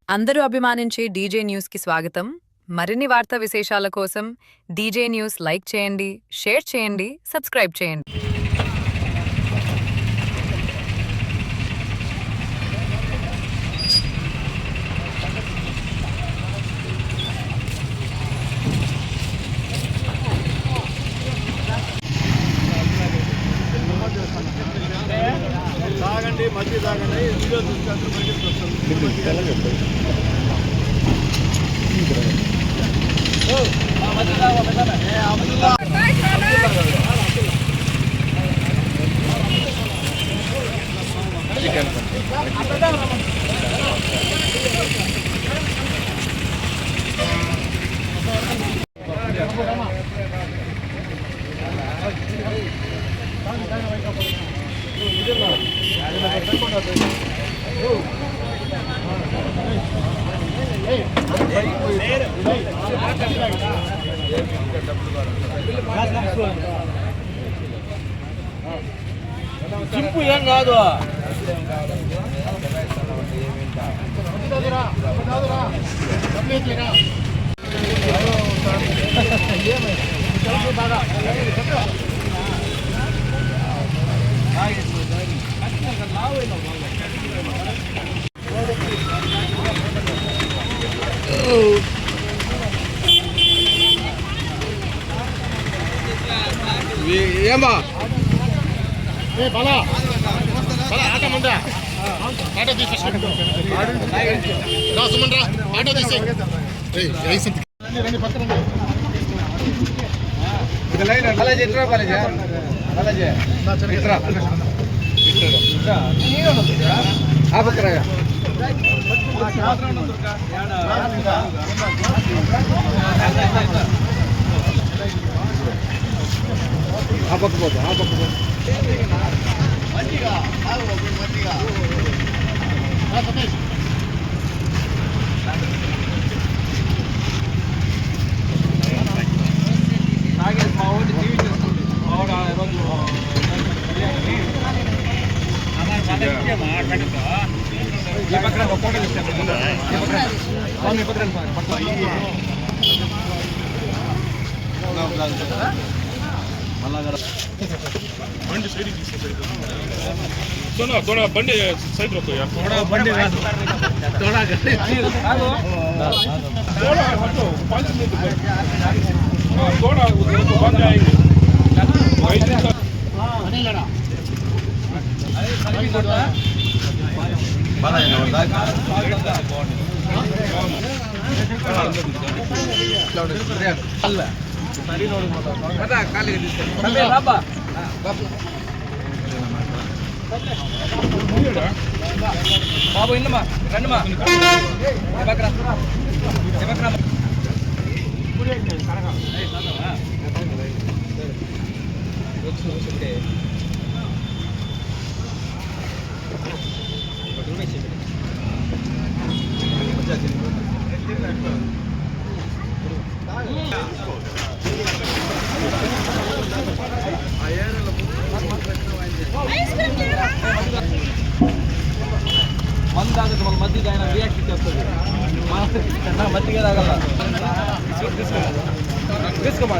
అందరూ అభిమానించే డీజే న్యూస్కి స్వాగతం. మరిన్ని వార్తా విశేషాల కోసం డీజే న్యూస్ లైక్ చేయండి, షేర్ చేయండి, సబ్స్క్రైబ్ చేయండి. తాగండి, మధ్య తాగండి, వీడియో చింపు ఏం కాదు. ఏమా బలా బలా ఆట ముందా ఆటో తీసేసి రాసుమండ్రా ఆటో తీసే పక్కపోదు మంచిగా మంచిగా మా ఊరి టీవీ చేస్తుంది మా ఊరు ఈ పక్కన ఒక ఫోటో ఇస్తాను బండి సైడ్ తోడా బండి సైడ్ తోడా బండి బాబు ఇన్నమ్మా రండిమా మందు తాగదు మన మధ్య ఆయన రియాక్ట్ చేస్తుంది మధ్యగా తాగల తీసుకోమా